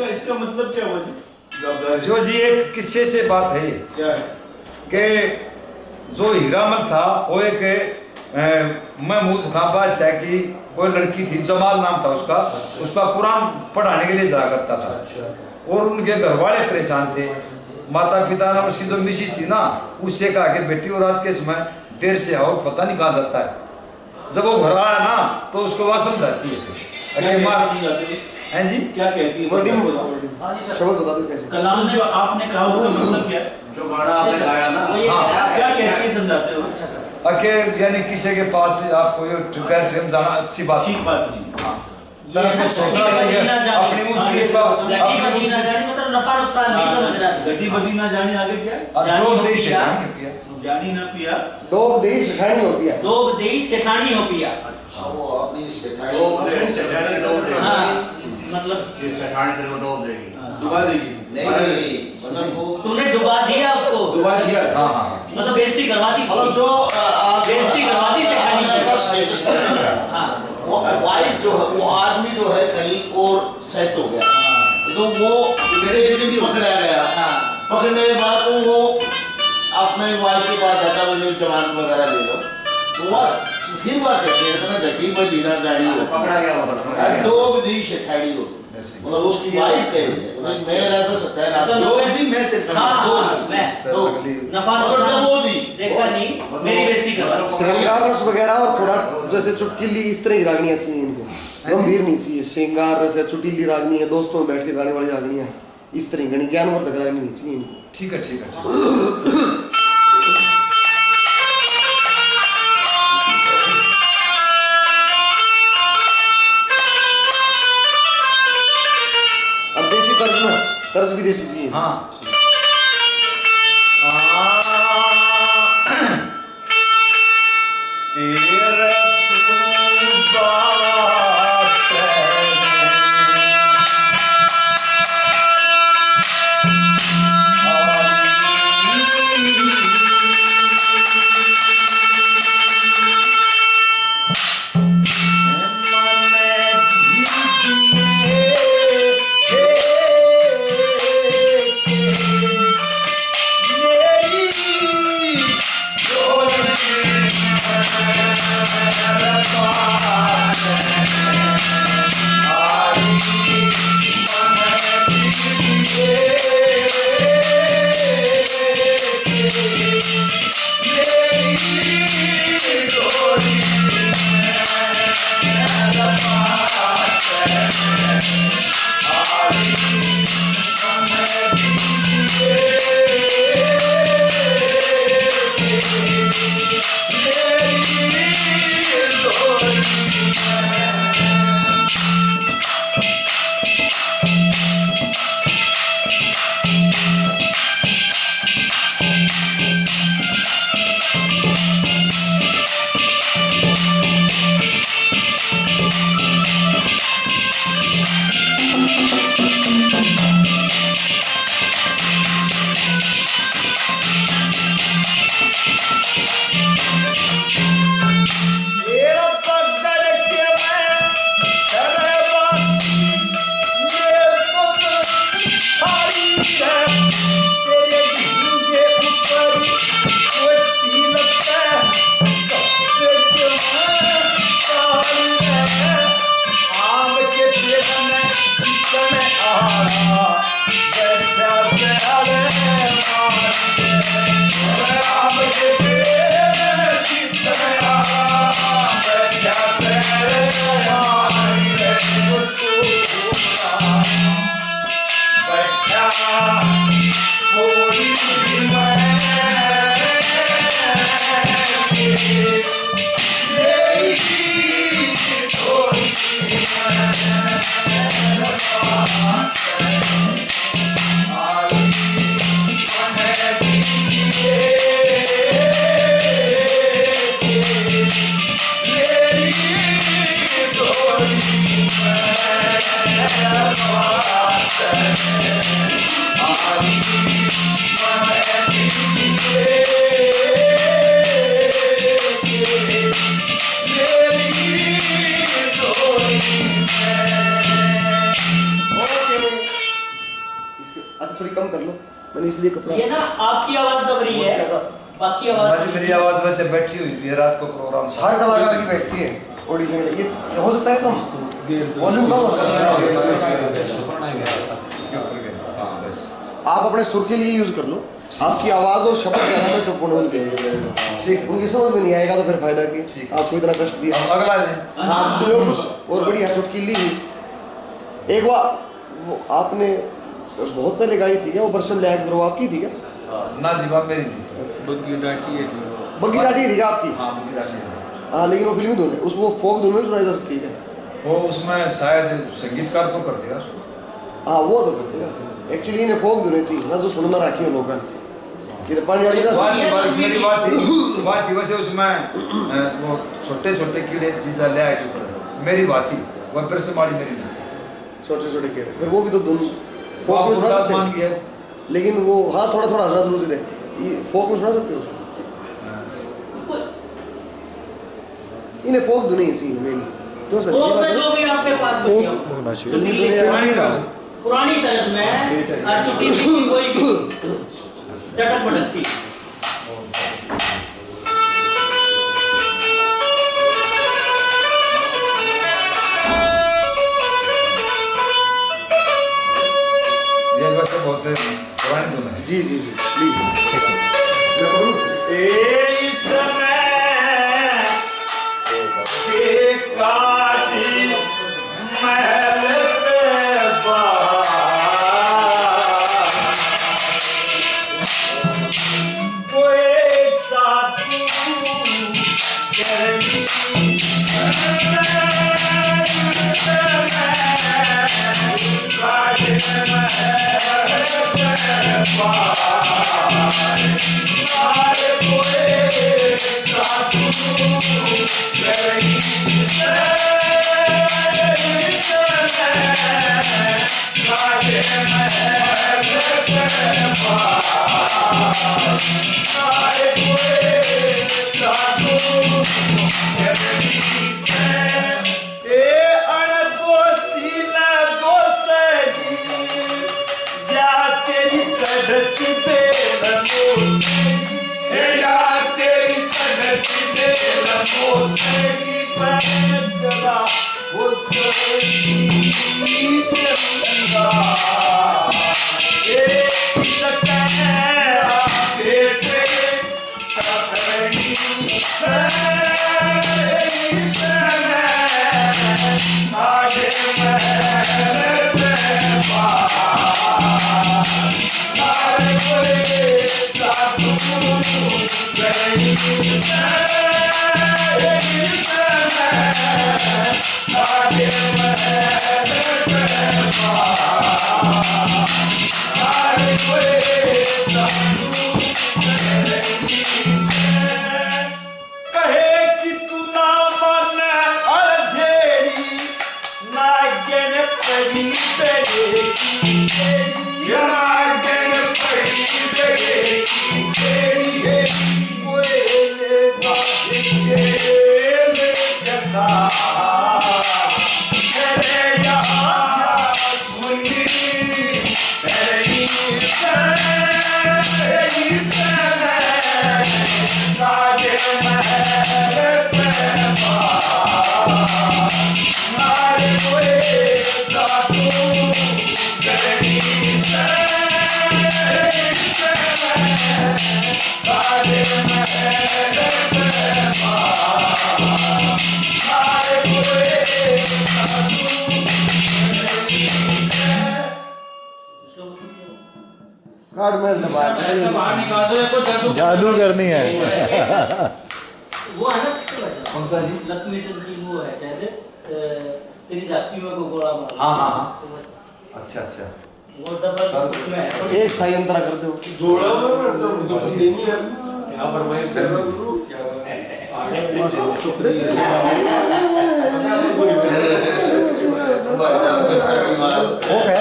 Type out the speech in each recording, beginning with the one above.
इसका मतलब क्या हुआ जी? जो जी एक किस्से से बात है क्या है कि जो हीरामल था वो एक महमूद खां बादशाह की कोई लड़की थी, जमाल नाम था उसका। उसका कुरान पढ़ाने के लिए जाया करता था और उनके घर वाले परेशान थे। माता पिता ने उसकी जो मिसेज थी ना, उससे कहा कि बेटी और रात के समय देर से आओ, पता नहीं कहाँ जाता है। जब वो घर आया ना तो उसको वह समझाती है हैं जी, क्या कहती है? शब्द बता दो कैसे। कलाम जो आपने कहा उसका मतलब क्या है? जो गाना आपने गाया ना, क्या कहती है समझाते हो? यानी किसी के पास आपको ये टाइम जाना अच्छी बात ठीक बात नहीं। तरफ सोचना चाहिए अपनी ऊंच नीच का, मतलब नफा नुकसान नहीं समझ रहा। गड्डी बदी ना जाने आगे क्या दो देश से जानी ना पिया, दो देश सेठानी हो पिया, दो देश सेठानी हो पिया। वो अपनी सेठानी हाँ, मतलब ये सेठानी तेरे को डोब देगी, डुबा देगी। नहीं मतलब वो तूने डुबा दिया उसको, डुबा दिया। हाँ हाँ मतलब बेइज्जती करवा दी, मतलब जो बेइज्जती करवा दी सेठानी। हाँ, वो वाइफ जो है, वो आदमी जो है कहीं और सेट हो गया, तो वो पकड़ा गया। पकड़ने के बाद वो अपने वाइफ के पास जाता है, जमानत वगैरह ले लो, तो वह फिर बात कहते हैं इतना गड्डी में दीना जानी हो, पकड़ा गया, दो बदी सेठानी हो, मतलब उसकी वाइफ कही है, मैं रहता सत्यानाश दो दिन में से दो नफा नुकसान वो दी देखा नहीं, मेरी बेइज्जती करवा। श्रृंगार रस वगैरह और थोड़ा जैसे चुटकिली इस तरह की रागनियाँ चाहिए इनको, गंभीर नहीं चाहिए। श्रृंगार रस है, चुटीली रागनी है, दोस्तों में बैठ के गाने वाली रागनियाँ इस तरह की ज्ञानवर्धक रागनी नहीं चाहिए इनको। ठीक है ठीक है। तर्ज भी देसी चाहिए। हाँ थोड़ी कम कर लो, मैंने इसलिए कपड़ा। ये ना आपकी आवाज दब रही है, बाकी आवाज मेरी आवाज वैसे बैठी हुई थी रात को प्रोग्राम से। हर कलाकार की बैठती है ऑडिशन में। ये हो सकता है कम वॉल्यूम कम हो सकता है। आप अपने सुर के लिए यूज कर लो, आपकी आवाज और शब्द ज्यादा महत्वपूर्ण है उनके लिए। ठीक, उनकी समझ में नहीं आएगा तो फिर फायदा की आपको इतना कष्ट दिया। अगला दिन हाँ चलो कुछ और बढ़िया चुटकीली ही। एक बार वो आपने बहुत पहले गाई थी क्या, वो बरसम लैग ब्रो आपकी थी क्या? ना जी बात मेरी नहीं। बग्गी डाटी थी क्या आपकी? हाँ लेकिन वो फिल्मी धुन है, उस वो फोक धुन में सुनाई जा सकती है। वो उसमें शायद संगीतकार तो कर दिया उसको। हाँ वो तो कर देगा, एक्चुअली इन्हें फोक धुन चाहिए ना जो सुनना रखी हो लोगों ये तो पानी वाली मेरी बात थी वैसे उसमें वो छोटे छोटे कीड़े चीज़ा ले आए क्यों कर, मेरी बात थी वो फिर से मारी मेरी नहीं। छोटे छोटे कीड़े फिर वो भी तो धुन फोक में सुना सकते हैं, लेकिन वो हाँ थोड़ा थोड़ा हजरा जरूर से दे फोक में सुना सकते हो उसको। इन्हें फोक धुन ही चाहिए मेन। क्यों सर फोक में जो भी आपके पास फोक होना चाहिए पुरानी तरह में अर्जुटी की कोई भी चटक पटक थी। ये वैसे बहुत पुरानी धुन है। जी जी जी प्लीज मैं पढ़ूं। मैं कार्ड में दबाया बाहर निकाल दो को जादू करनी है वो है ना सबसे बचा कौन सा जी? लक्ष्मी चंद की वो है शायद तेरी जाति में को गोला मार हाँ, हाँ, हाँ। तो बस अच्छा अच्छा वो डबल उसमें है एक स्थाई अंतरा कर दो जोड़ा हुआ है तो तुम देनी है यहां पर मैं कर रहा हूं क्या आगे चुप रही ओके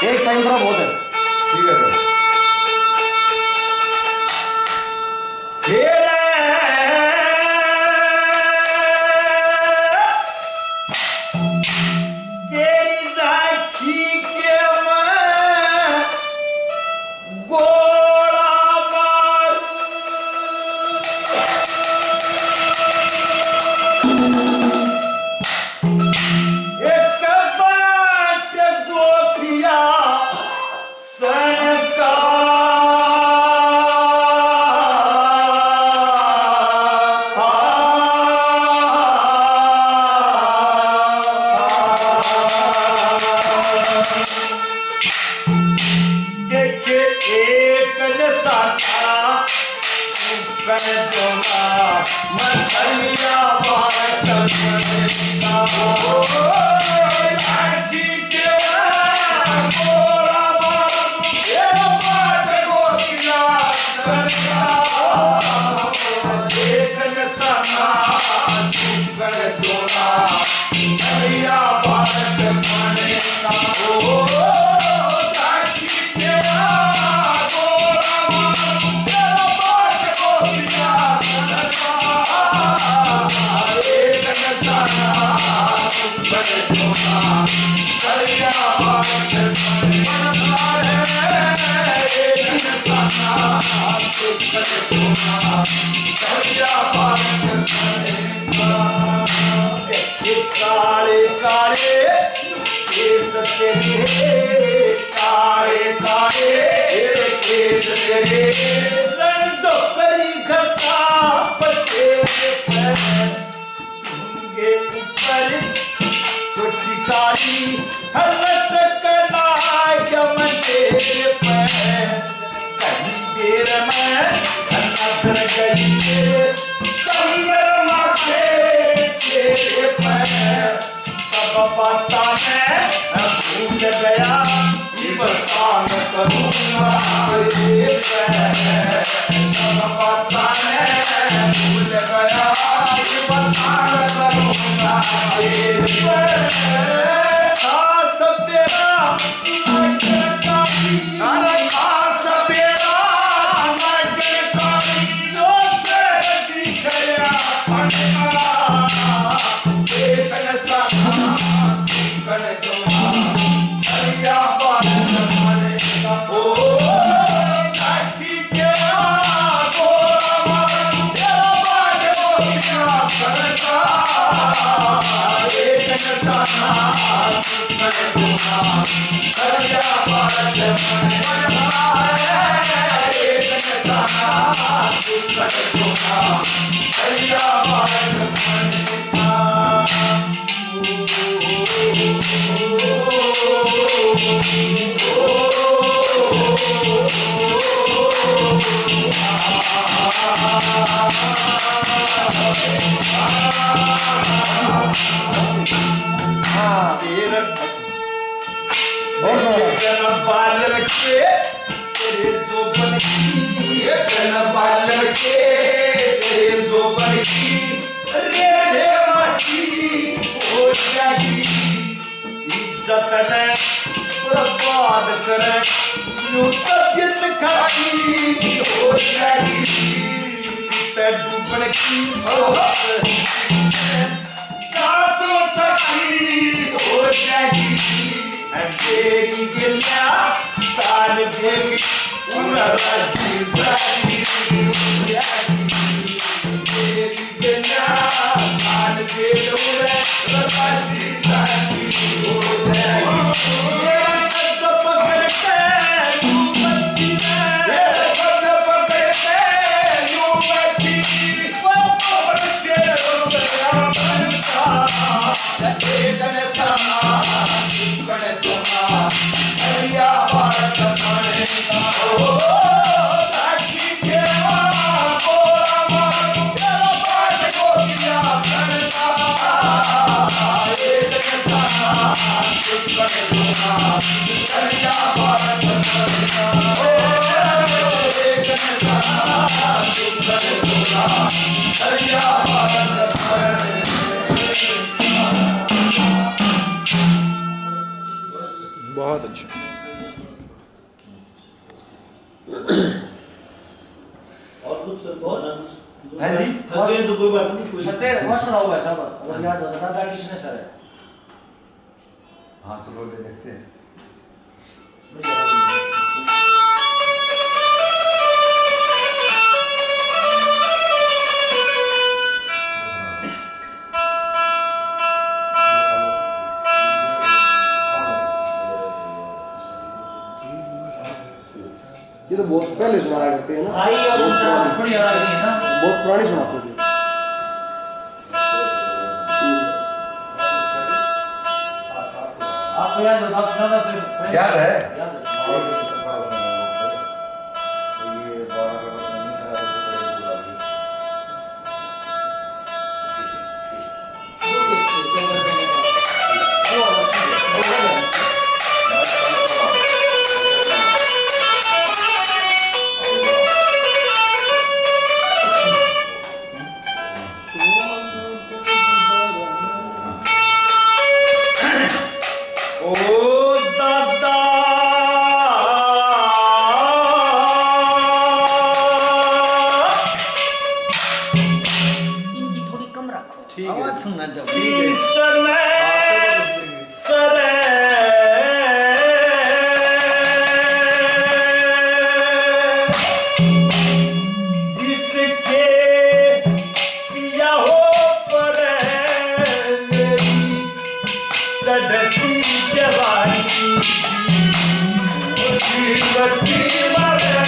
एक स्थाई अंतरा बहुत है ठीक है सर। तेरी साखी के मैं गोला मारूं एक बात दो पिया काले काले केस तेरे काले काले केस तेरे संजो करी घटा पते के ऊपर छोटी काली हलत कला गमन तेरे पर कहीं देर में नजर गई चंद्रमा से तेरे पैर सब पता है भूल गया ये बरसात करूँगा तेरे पैर सब पता है भूल गया ये बरसात करूँगा तेरे पैर खास तेरा खास तेरा बर्बाद करे तबियत खराबी हो जाएगी डूबने की सोहत तो हो जाएगी तेरी गिला साल देगी तेरी गिला साल बहुत अच्छा। और कुछ सर है जी तो कोई बात नहीं कोई सुना हुआ है सब अगर याद होता था किसने सर है। हाँ चलो ले देखते हैं। ये तो बहुत पहले सुनाया करते हैं ना, स्थाई और अंतरा बड़ी आवाज नहीं है ना। बहुत पुरानी सुनाते थे। आपको याद होता आप सुनाना फिर याद है? याद है। आवाज सुनना जब जिसके पिया हो पर मेरी चढ़ती जवानी जीवती मरे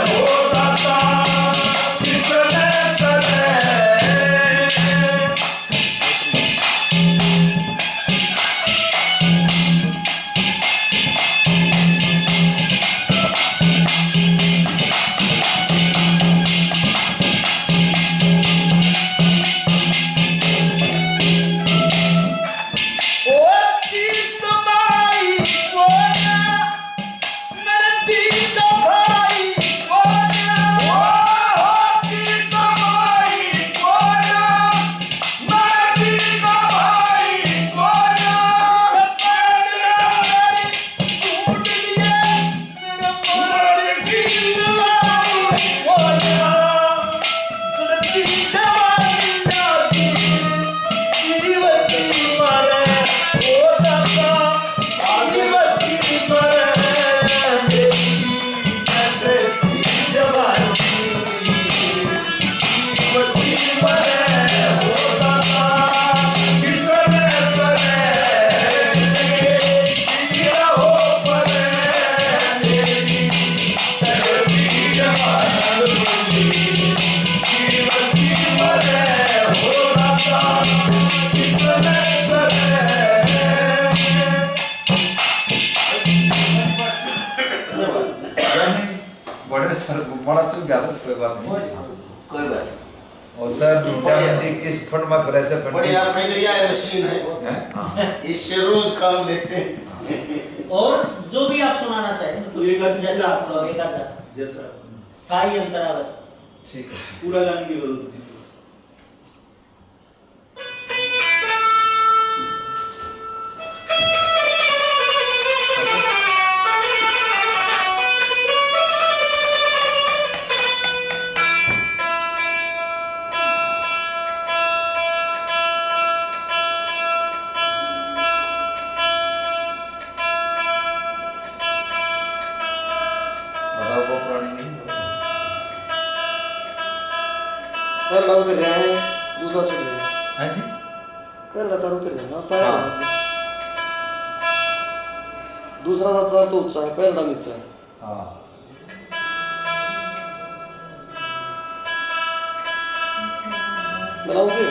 हो दाता किसने सदा बड़े सर बड़ा चल गया था, कोई बात नहीं। कोई बात और सर इस फंड में फिर ऐसे फंड बढ़िया अपने लिए मशीन है, इससे रोज काम लेते हैं। और जो भी आप सुनाना चाहें, मतलब जैसा आप एक आधा जैसा स्थायी अंतरा बस। ठीक है। पूरा गाने की जरूरत नहीं। बताओ वो पुरानी नहीं पहला उतर रहा है, दूसरा चढ़ रहा है। है जी। पहला तार उतर रहा है ना, तार दूसरा तार तो ऊंचा है, पहला नीचा है। हाँ मिलाऊंगे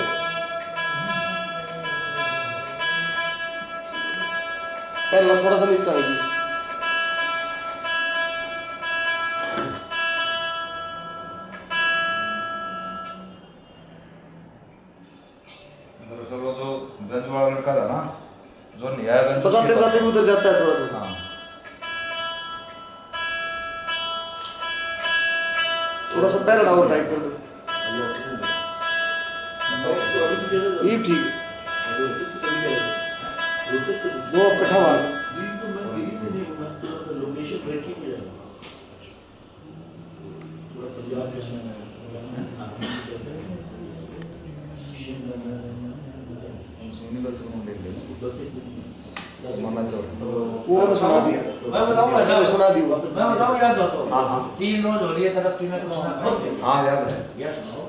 पहला थोड़ा सा नीचा है जी। दरअसल वो जो गंज वाला लड़का था ना, जो न्याय गंज बजाते बजाते भी उतर जाता है थोड़ा थोड़ा। हाँ थोड़ा सा पहला और टाइट कर दो, ये ठीक है। दो अब इकट्ठा मार सुनने का चलो देख लेना, मरना चाहिए। वो मैंने सुना दिया, मैं बताऊँ ऐसा मैंने सुना दी वो। मैं बताऊँ याद दो तो हाँ, हाँ। 3 रोज हो रही है तरफ तीन कुछ ना करके हाँ याद है। यह सुनो